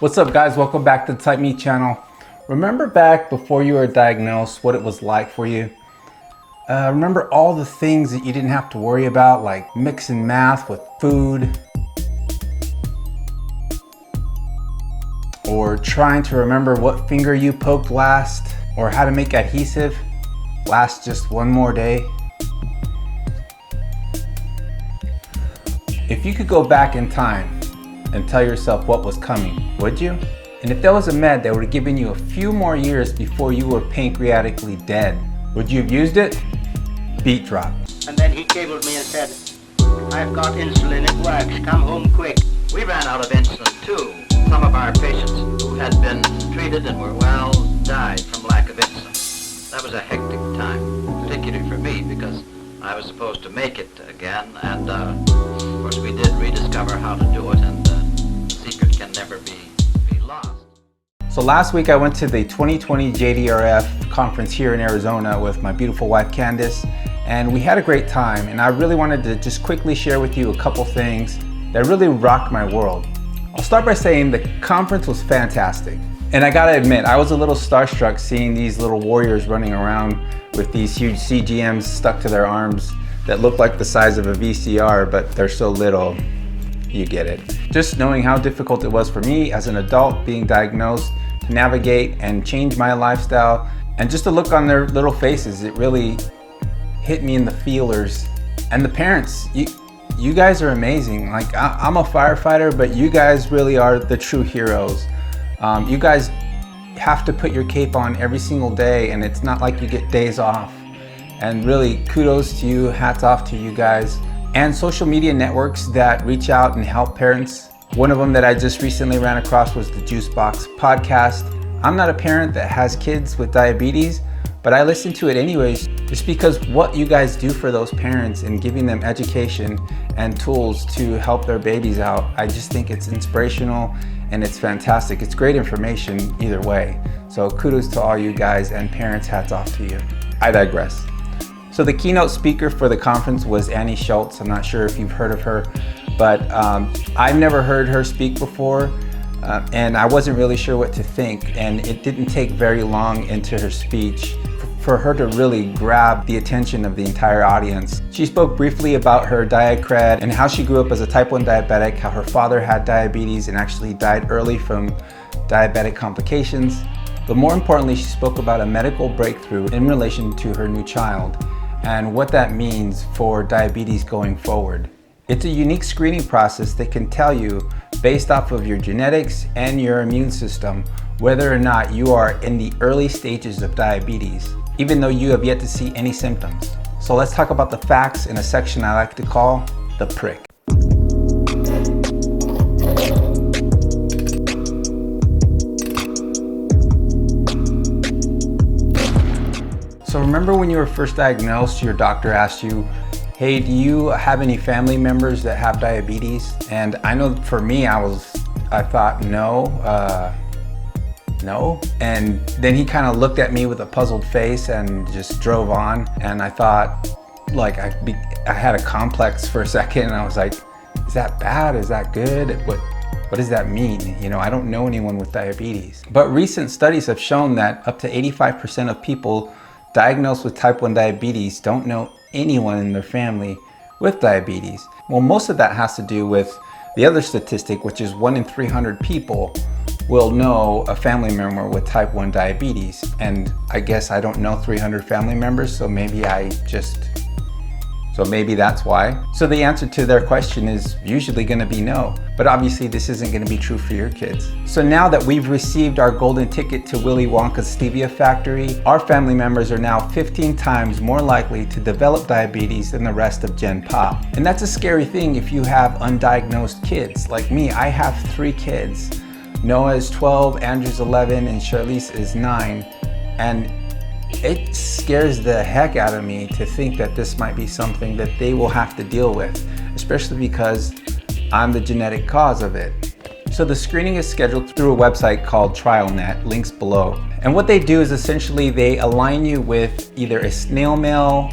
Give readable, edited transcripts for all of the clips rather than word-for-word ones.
What's up guys, welcome back to the Type Me channel. Remember back before you were diagnosed what it was like for you? Remember all the things that you didn't have to worry about, like mixing math with food, or trying to remember what finger you poked last, or how to make adhesive last just one more day? If you could go back in time and tell yourself what was coming, would you? And if there was a med that would have given you a few more years before you were pancreatically dead, would you have used it? Beat drop. And then he cabled me and said, "I've got insulin, it works, come home quick." We ran out of insulin too. Some of our patients who had been treated and were well died from lack of insulin. That was a hectic time, particularly for me because I was supposed to make it again, and of course we did rediscover how to do it, and the secret can never be lost. So last week I went to the 2020 JDRF conference here in Arizona with my beautiful wife Candace, and we had a great time, and I really wanted to just quickly share with you a couple things that really rocked my world. I'll start by saying the conference was fantastic. And I gotta admit, I was a little starstruck seeing these little warriors running around with these huge CGMs stuck to their arms that look like the size of a VCR, but they're so little, you get it. Just knowing how difficult it was for me as an adult being diagnosed to navigate and change my lifestyle, and just the look on their little faces, it really hit me in the feelers. And the parents, you guys are amazing. Like I'm a firefighter, but you guys really are the true heroes. You guys have to put your cape on every single day, and it's not like you get days off. And really kudos to you, hats off to you guys. And social media networks that reach out and help parents. One of them that I just recently ran across was the Juicebox podcast. I'm not a parent that has kids with diabetes, but I listen to it anyways, just because what you guys do for those parents and giving them education and tools to help their babies out, I just think it's inspirational and it's fantastic. It's great information either way. So kudos to all you guys, and parents, hats off to you. I digress. So the keynote speaker for the conference was Annie Schultz. I'm not sure if you've heard of her, but I've never heard her speak before, and I wasn't really sure what to think. And it didn't take very long into her speech for her to really grab the attention of the entire audience. She spoke briefly about her diacred and how she grew up as a type 1 diabetic, how her father had diabetes and actually died early from diabetic complications. But more importantly, she spoke about a medical breakthrough in relation to her new child and what that means for diabetes going forward. It's a unique screening process that can tell you, based off of your genetics and your immune system, whether or not you are in the early stages of diabetes, even though you have yet to see any symptoms. So let's talk about the facts in a section I like to call the prick. So remember when you were first diagnosed, your doctor asked you, hey, do you have any family members that have diabetes? And I know for me, I thought no. And then he kind of looked at me with a puzzled face and just drove on. And I thought, like, I had a complex for a second, and I was like, is that bad? Is that good? What does that mean? You know, I don't know anyone with diabetes. But recent studies have shown that up to 85% of people diagnosed with type 1 diabetes don't know anyone in their family with diabetes. Well, most of that has to do with the other statistic, which is 1 in 300 people will know a family member with type 1 diabetes. And I guess I don't know 300 family members, so maybe that's why. So the answer to their question is usually gonna be no, but obviously this isn't gonna be true for your kids. So now that we've received our golden ticket to Willy Wonka's Stevia factory, our family members are now 15 times more likely to develop diabetes than the rest of Gen Pop. And that's a scary thing if you have undiagnosed kids. Like me, I have 3 kids. Noah is 12, Andrew's 11, and Charlize is 9. And it scares the heck out of me to think that this might be something that they will have to deal with, especially because I'm the genetic cause of it. So the screening is scheduled through a website called Trialnet, links below. And what they do is essentially they align you with either a snail mail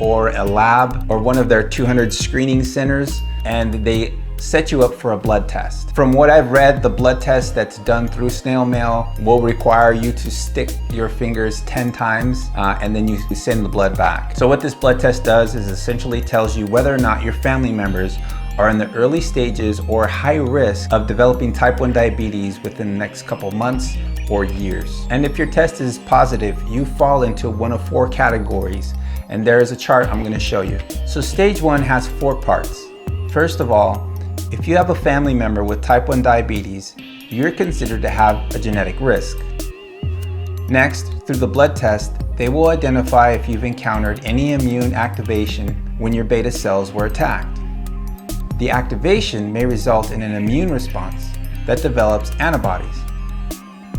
or a lab or one of their 200 screening centers, and they set you up for a blood test. From what I've read, the blood test that's done through snail mail will require you to stick your fingers 10 times and then you send the blood back. So what this blood test does is essentially tells you whether or not your family members are in the early stages or high risk of developing type 1 diabetes within the next couple months or years. And if your test is positive, you fall into one of 4 categories. And there is a chart I'm going to show you. So stage 1 has 4 parts. First of all, if you have a family member with type 1 diabetes, you're considered to have a genetic risk. Next, through the blood test, they will identify if you've encountered any immune activation when your beta cells were attacked. The activation may result in an immune response that develops antibodies.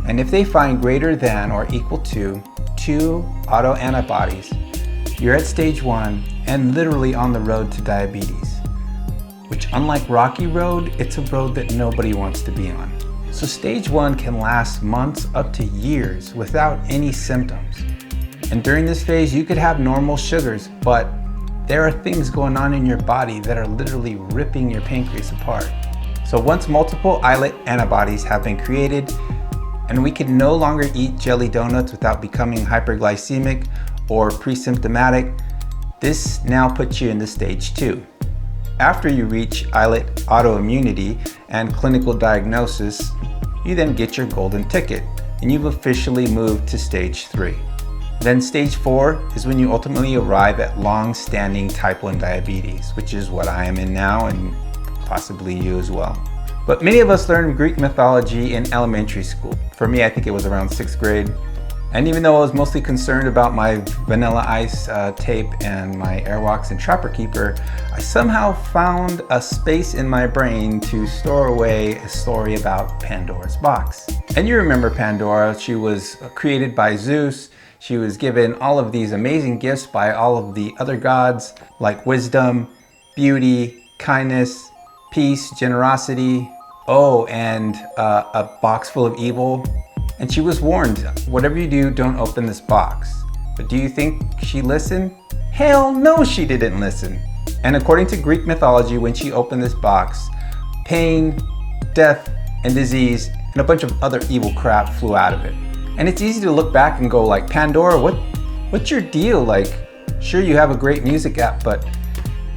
And if they find greater than or equal to 2 autoantibodies, you're at stage 1 and literally on the road to diabetes. Which, unlike rocky road, it's a road that nobody wants to be on. So stage 1 can last months up to years without any symptoms. And during this phase, you could have normal sugars, but there are things going on in your body that are literally ripping your pancreas apart. So once multiple islet antibodies have been created, and we can no longer eat jelly donuts without becoming hyperglycemic or pre-symptomatic, this now puts you into stage 2. After you reach islet autoimmunity and clinical diagnosis, you then get your golden ticket and you've officially moved to stage 3. Then stage 4 is when you ultimately arrive at long-standing type 1 diabetes, which is what I am in now and possibly you as well. But many of us learned Greek mythology in elementary school. For me, I think it was around 6th grade. And even though I was mostly concerned about my Vanilla Ice tape and my Airwalks and Trapper Keeper, I somehow found a space in my brain to store away a story about Pandora's box. And you remember Pandora, she was created by Zeus. She was given all of these amazing gifts by all of the other gods, like wisdom, beauty, kindness, peace, generosity, and a box full of evil. And she was warned, whatever you do, don't open this box. But do you think she listened? Hell no, she didn't listen. And according to Greek mythology, when she opened this box, pain, death, and disease, and a bunch of other evil crap flew out of it. And it's easy to look back and go like, Pandora, what's your deal? Like, sure, you have a great music app, but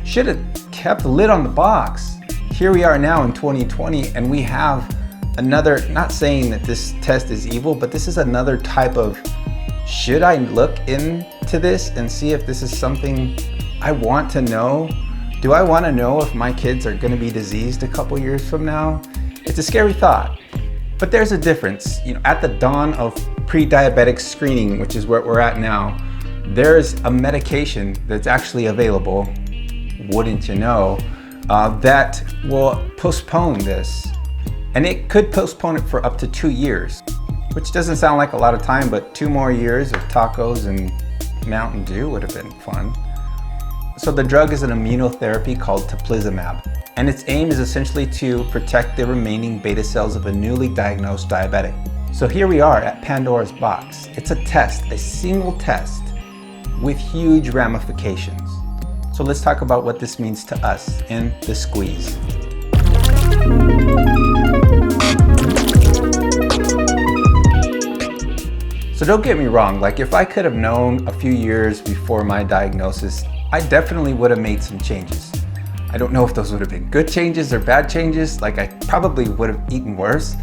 should have kept the lid on the box. Here we are now in 2020, and we have another, not saying that this test is evil, but this is another type of, should I look into this and see if this is something I want to know? Do I want to know if my kids are going to be diseased a couple years from now? It's a scary thought. But there's a difference. You know, at the dawn of pre-diabetic screening, which is where we're at now, there's a medication that's actually available, wouldn't you know, that will postpone this. And it could postpone it for up to 2 years, which doesn't sound like a lot of time, but 2 more years of tacos and Mountain Dew would have been fun. So the drug is an immunotherapy called TEPLIZUMAB, and its aim is essentially to protect the remaining beta cells of a newly diagnosed diabetic. So here we are at Pandora's box. It's a test, a single test with huge ramifications. So let's talk about what this means to us in The Squeeze. So don't get me wrong, like if I could have known a few years before my diagnosis, I definitely would have made some changes. I don't know if those would have been good changes or bad changes. Like I probably would have eaten worse,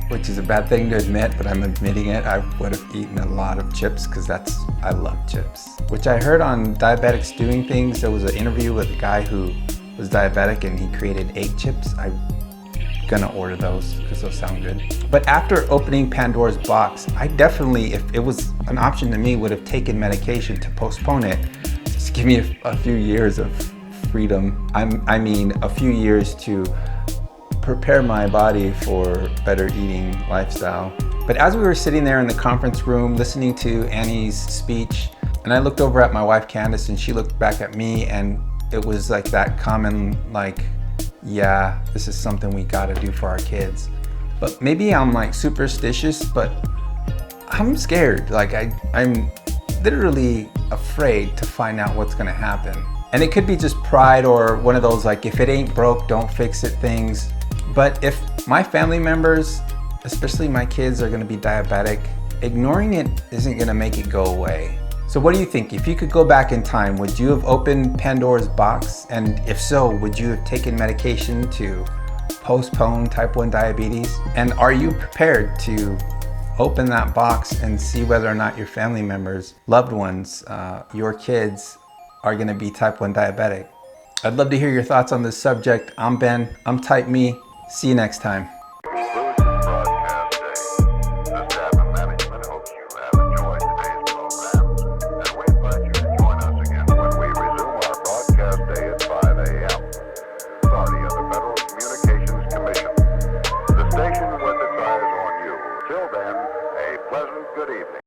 which is a bad thing to admit, but I'm admitting it. I would have eaten a lot of chips because I love chips. Which I heard on Diabetics Doing Things, there was an interview with a guy who was diabetic and he created egg chips. I'm gonna order those because those sound good. But after opening Pandora's box, I definitely, if it was an option to me, would have taken medication to postpone it. Just give me a few years of freedom. I mean, a few years to prepare my body for better eating lifestyle. But as we were sitting there in the conference room listening to Annie's speech, and I looked over at my wife Candace and she looked back at me, and it was like that common, like, yeah, this is something we gotta do for our kids. But maybe I'm like superstitious, but I'm scared. Like I'm literally afraid to find out what's gonna happen. And it could be just pride or one of those like, if it ain't broke, don't fix it things. But if my family members, especially my kids, are gonna be diabetic, ignoring it isn't gonna make it go away. So what do you think? If you could go back in time, would you have opened Pandora's box? And if so, would you have taken medication to postpone type 1 diabetes? And are you prepared to open that box and see whether or not your family members, loved ones, your kids are gonna be type 1 diabetic? I'd love to hear your thoughts on this subject. I'm Ben, I'm Type Me. See you next time.